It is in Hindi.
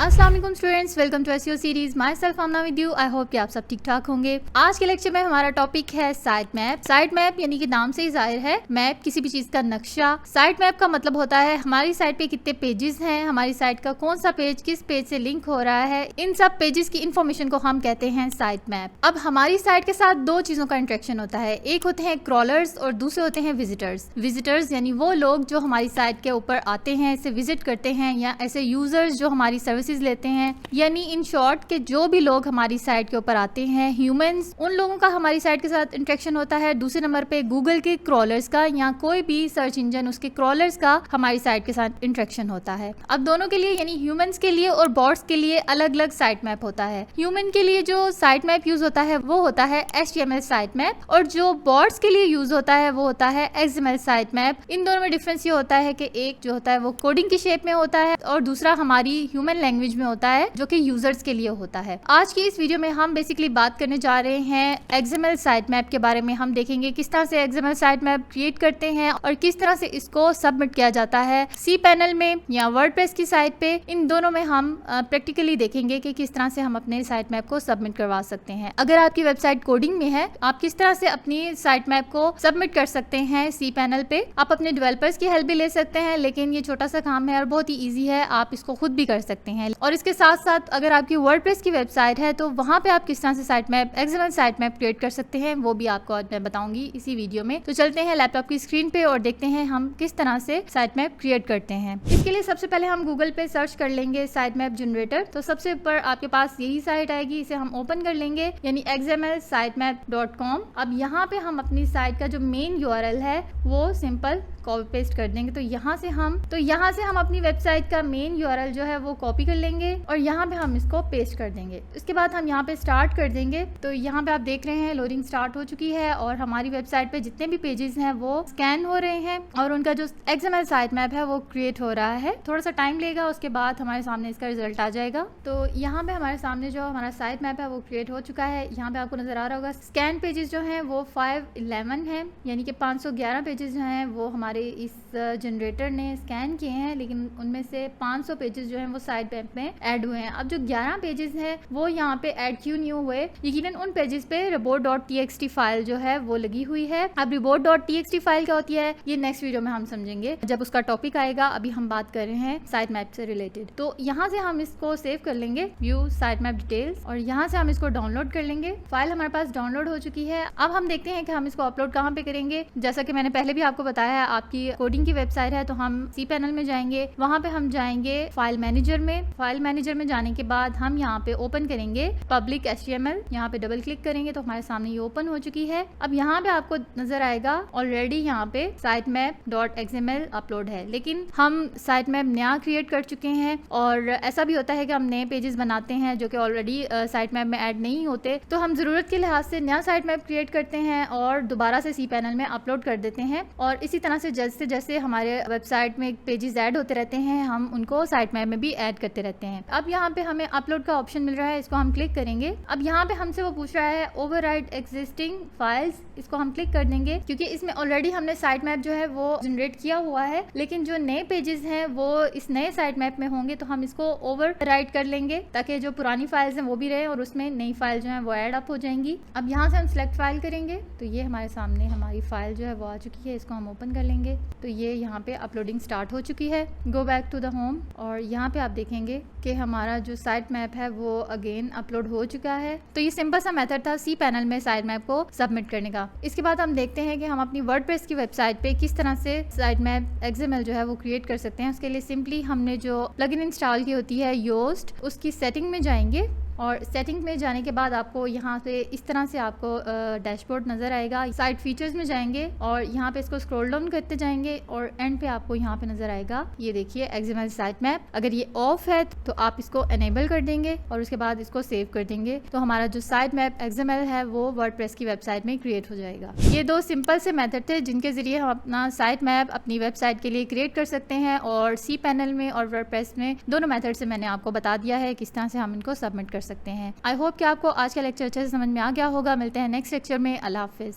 अस्सलाम वालेकुम students, welcome to SEO series. Myself Aamna with you. I hope कि आप सब ठीक ठाक होंगे। आज के लेक्चर में हमारा टॉपिक है साइट मैप। साइट मैप यानी कि नाम से ही जाहिर है, मैप किसी भी चीज का नक्शा। साइट मैप का मतलब होता है हमारी साइट पे कितने पेजेस हैं, हमारी साइट का कौन सा पेज किस पेज से लिंक हो रहा है, इन सब पेजेस की इन्फॉर्मेशन को हम कहते हैं साइट मैप। अब हमारी साइट के साथ दो चीजों का इंटरेक्शन होता है, एक होते हैं क्रॉलर्स और दूसरे होते हैं विजिटर्स। विजिटर्स यानी वो लोग जो हमारी साइट के ऊपर आते हैं, इसे विजिट करते हैं, या ऐसे यूजर्स जो हमारी सर्विसेज लेते हैं, यानी इन शॉर्ट के जो भी लोग हमारी साइट के ऊपर आते हैं, ह्यूमंस, उन लोगों का हमारी साइट के साथ इंटरेक्शन होता है। दूसरे नंबर पे गूगल के क्रॉलर्स का या कोई भी सर्च इंजन उसके क्रॉलर्स का हमारी साइट के साथ इंटरेक्शन होता है। अब दोनों के लिए यानी ह्यूमंस के लिए और बॉट्स के लिए अलग अलग साइट मैप होता है। ह्यूमन के लिए जो साइट मैप यूज होता है वो होता है HTML साइट मैप, और जो बॉट्स के लिए यूज होता है वो होता है XML साइट मैप। इन दोनों में डिफरेंस ये होता है कि एक जो होता है वो कोडिंग की शेप में होता है और दूसरा हमारी ह्यूमन लैंग्वेज में होता है जो कि यूजर्स के लिए होता है। आज की इस वीडियो में हम बेसिकली बात करने जा रहे हैं XML साइट मैप के बारे में। हम देखेंगे किस तरह से XML साइट मैप क्रिएट करते हैं और किस तरह से इसको सबमिट किया जाता है cPanel में या वर्डप्रेस की साइट पे। इन दोनों में हम प्रैक्टिकली देखेंगे कि किस तरह से हम अपने साइट मैप को सबमिट करवा सकते हैं। अगर आपकी वेबसाइट कोडिंग में है, आप किस तरह से अपनी साइट मैप को सबमिट कर सकते हैं cPanel पे। आप अपने डेवलपर्स की हेल्प भी ले सकते हैं, लेकिन ये छोटा सा काम है और बहुत ही ईजी है, आप इसको खुद भी कर सकते हैं। और इसके साथ साथ अगर आपकी वर्डप्रेस की वेबसाइट है तो वहां पे आप किस तरह से site map XML site map create कर सकते हैं, वो भी आपको आज मैं बताऊंगी इसी वीडियो में। तो चलते हैं लैपटॉप की स्क्रीन पे और देखते हैं हम किस तरह से साइट मैप क्रिएट करते हैं। इसके लिए सबसे पहले हम गूगल पे सर्च कर लेंगे साइट मैप जनरेटर। तो सबसे ऊपर आपके पास यही साइट आएगी, इसे हम ओपन कर लेंगे, यानी xmlsitemap.com। अब यहाँ पे हम अपनी साइट का जो मेन URL है वो सिंपल कॉपी पेस्ट कर देंगे। तो यहाँ से हम अपनी वेबसाइट का मेन URL जो है वो कॉपी कर लेंगे और यहाँ पे हम इसको पेस्ट कर देंगे। उसके बाद हम यहाँ पे स्टार्ट कर देंगे। तो यहाँ पे आप देख रहे हैं लोडिंग स्टार्ट हो चुकी है और हमारी वेबसाइट पे जितने भी पेजेस हैं वो स्कैन हो रहे हैं और उनका जो XML साइट मैप है वो क्रिएट हो रहा है। थोड़ा सा टाइम लेगा, उसके बाद हमारे सामने इसका रिजल्ट आ जाएगा। तो यहाँ पे हमारे सामने जो हमारा साइट मैप है वो क्रिएट हो चुका है। यहाँ पे आपको नजर आ रहा होगा स्कैन पेजेस जो है वो 511 है, यानी कि 511 पेजेस जो हैं वो हमारे इस जनरेटर ने स्कैन किए हैं, लेकिन उनमें से 500 पेजेस जो हैं वो साइट मैप में ऐड हुए हैं। अब जो 11 पेजेस हैं वो यहाँ पे ऐड क्यों नहीं हुए, यकीनन उन पेजेस पे report.txt फाइल जो है वो लगी हुई है। अब report.txt फाइल क्या होती है ये नेक्स्ट वीडियो में हम समझेंगे जब उसका टॉपिक आएगा। अभी हम बात कर रहे हैं साइट मैप से रिलेटेड। तो यहाँ से हम इसको सेव कर लेंगे, व्यू साइट मैप डिटेल्स, और यहाँ से हम इसको डाउनलोड कर लेंगे। फाइल हमारे पास डाउनलोड हो चुकी है। अब हम देखते हैं कि हम इसको अपलोड कहाँ पे करेंगे। जैसा कि मैंने पहले भी आपको बताया है, आपकी कोडिंग की वेबसाइट है तो हम cPanel में जाएंगे, वहां पे हम जाएंगे फाइल मैनेजर में। फाइल मैनेजर में जाने के बाद हम यहाँ पे ओपन करेंगे पब्लिक HTML। यहाँ पे डबल क्लिक करेंगे तो हमारे सामने ये ओपन हो चुकी है। अब यहाँ पे आपको नजर आएगा ऑलरेडी यहाँ पे साइट मैप .xml अपलोड है, लेकिन हम साइट मैप नया क्रिएट कर चुके हैं। और ऐसा भी होता है कि हम नए पेजेस बनाते हैं जो कि ऑलरेडी साइट मैप में ऐड नहीं होते, तो हम जरूरत के लिहाज से नया साइट मैप क्रिएट करते हैं और दोबारा से cPanel में अपलोड कर देते हैं। और इसी तरह से जैसे जैसे हमारे वेबसाइट में पेजेस ऐड होते रहते हैं, हम उनको साइट मैप में भी ऐड करते रहते हैं। अब यहाँ पे हमें अपलोड का ऑप्शन मिल रहा है, इसको हम क्लिक करेंगे। अब यहाँ पे हमसे वो पूछ रहा है ओवरराइट एग्जिस्टिंग फाइल्स, इसको हम क्लिक कर देंगे क्योंकि इसमें ऑलरेडी हमने साइट मैप जो है वो जनरेट किया हुआ है, लेकिन जो नए पेजेस हैं वो इस नए साइट मैप में होंगे, तो हम इसको ओवरराइट कर लेंगे ताकि जो पुरानी फाइल्स हैं वो भी रहे और उसमें नई फाइल जो है वो ऐड अप हो जाएंगी। अब यहाँ से हम सिलेक्ट फाइल करेंगे तो ये हमारे सामने हमारी फाइल जो है वो आ चुकी है, इसको हम ओपन कर लेंगे। तो ये यहाँ पे अपलोडिंग स्टार्ट हो चुकी है। Go back to the home और यहाँ पे आप देखेंगे कि हमारा जो साइट मैप है वो अगेन अपलोड हो चुका है। तो ये सिंपल सा मेथड था cPanel में साइट मैप को सबमिट करने का। इसके बाद हम देखते हैं कि हम अपनी वर्डप्रेस की वेबसाइट पे किस तरह से साइट मैप XML जो है वो क्रिएट कर सकते हैं। उसके लिए सिंपली हमने जो प्लगइन इंस्टॉल की होती है योस्ट, उसकी सेटिंग में जाएंगे और सेटिंग में जाने के बाद आपको यहाँ से इस तरह से आपको डैशबोर्ड नजर आएगा। साइट फीचर्स में जाएंगे और यहाँ पे इसको स्क्रॉल डाउन करते जाएंगे और एंड पे आपको यहाँ पे नजर आएगा, ये देखिए XML साइट मैप। अगर ये ऑफ है तो आप इसको एनेबल कर देंगे और उसके बाद इसको सेव कर देंगे, तो हमारा जो साइट मैप XML है वो वर्डप्रेस की वेबसाइट में क्रिएट हो जाएगा। ये दो सिंपल से मेथड थे जिनके जरिए हम अपना साइट मैप अपनी वेबसाइट के लिए क्रिएट कर सकते हैं, और cPanel में और वर्डप्रेस में दोनों मेथड से मैंने आपको बता दिया है किस तरह से हम इनको सबमिट कर सकते हैं। आई होप कि आपको आज का लेक्चर अच्छे से समझ में आ गया होगा। मिलते हैं नेक्स्ट लेक्चर में। अल्लाह हाफिज।